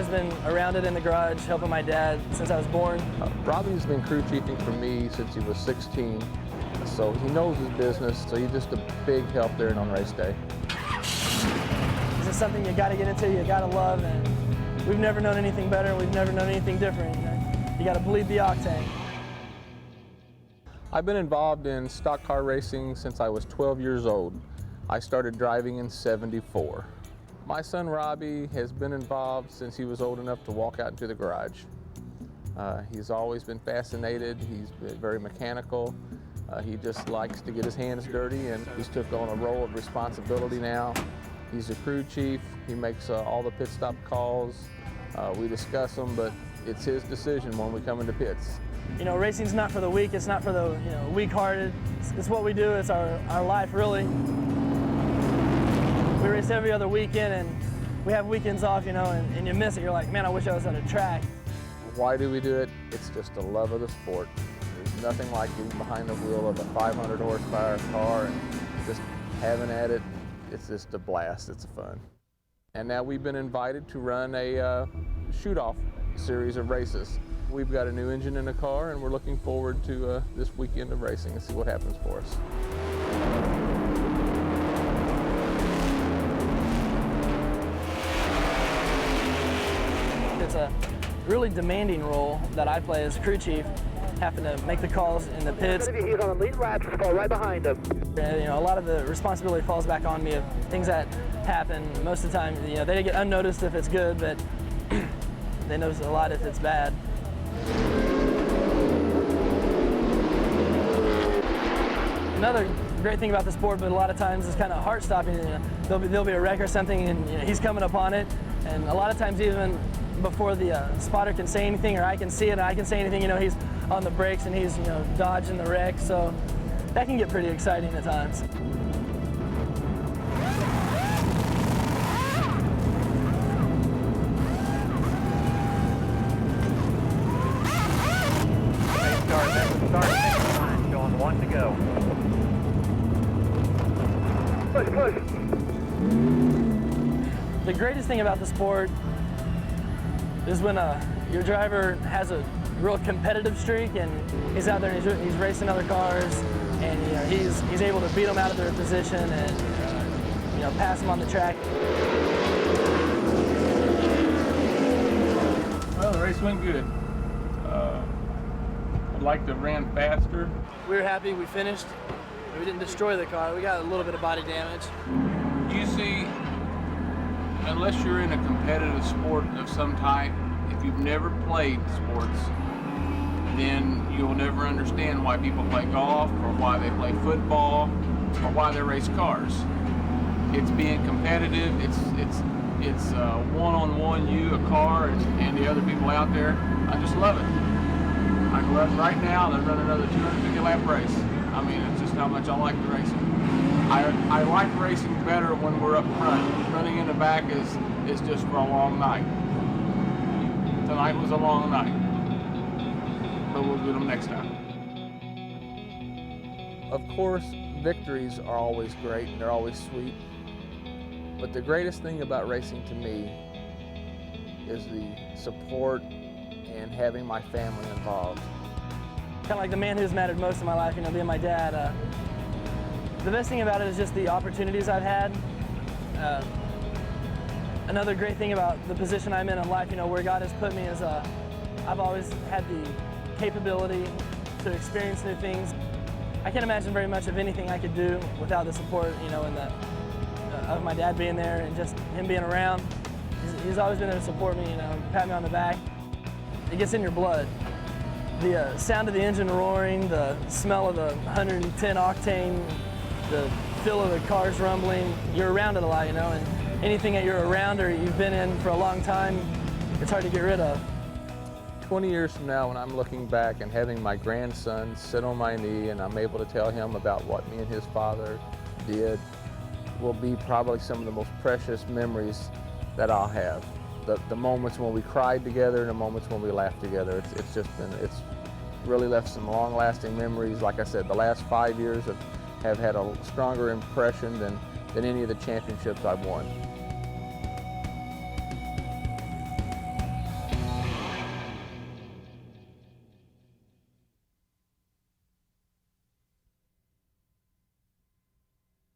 always been around it in the garage, helping my dad since I was born. Robby's been crew chiefing for me since he was 16, so he knows his business, so he's just a big help there on race day. It's just something you got to get into, you got to love, and we've never known anything better, we've never known anything different. You got to bleed the octane. I've been involved in stock car racing since I was 12 years old. I started driving in '74. My son Robby has been involved since he was old enough to walk out into the garage. He's always been fascinated, he's been very mechanical. He just likes to get his hands dirty, and he's took on a role of responsibility now. He's a crew chief, he makes all the pit stop calls. We discuss them, but it's his decision when we come into pits. You know, racing's not for the weak, it's not for the weak-hearted. It's what we do, it's our life, really. We race every other weekend, and we have weekends off, and you miss it. You're like, man, I wish I was at a track. Why do we do it? It's just the love of the sport. There's nothing like getting behind the wheel of a 500 horsepower car and just having at it. It's just a blast, it's fun. And now we've been invited to run a shoot-off series of races. We've got a new engine in the car, and we're looking forward to this weekend of racing and see what happens for us. It's a really demanding role that I play as crew chief, having to make the calls in the pits. He's on the lead lap, just fall right behind him. And, a lot of the responsibility falls back on me of things that happen. Most of the time, they get unnoticed if it's good, but they notice a lot if it's bad. Another great thing about the sport, but a lot of times it's kind of heart-stopping. There'll be a wreck or something, and he's coming upon it, and a lot of times even before the spotter can say anything, or I can see it and I can say anything, he's on the brakes and he's dodging the wreck, so that can get pretty exciting at times. Start, going 1 to go. Push. The greatest thing about the sport is when your driver has a real competitive streak and he's out there and he's racing other cars, and he's able to beat them out of their position and pass them on the track. Well, the race went good. I'd like to have ran faster. We were happy we finished. We didn't destroy the car. We got a little bit of body damage. You see, unless you're in a competitive sport of some type, if you've never played sports, then you'll never understand why people play golf or why they play football or why they race cars. It's being competitive. It's one-on-one, you, a car, and the other people out there. I just love it. I can run right now and run another 250 lap race. I mean, it's just how much I like the racing. I like racing better when we're up front. Running in the back is just for a long night. Tonight was a long night, but we'll do them next time. Of course, victories are always great and they're always sweet, but the greatest thing about racing to me is the support and having my family involved. Kind of like the man who's mattered most in my life, being my dad. The best thing about it is just the opportunities I've had. Another great thing about the position I'm in life, where God has put me is I've always had the capability to experience new things. I can't imagine very much of anything I could do without the support, of my dad being there and just him being around. He's always been there to support me, pat me on the back. It gets in your blood. The sound of the engine roaring, the smell of the 110 octane, the feel of the cars rumbling, you're around it a lot, and anything that you're around or you've been in for a long time, it's hard to get rid of. 20 years from now, when I'm looking back and having my grandson sit on my knee and I'm able to tell him about what me and his father did, will be probably some of the most precious memories that I'll have. The moments when we cried together and the moments when we laughed together, it's really left some long-lasting memories. Like I said, the last 5 years have had a stronger impression than any of the championships I've won.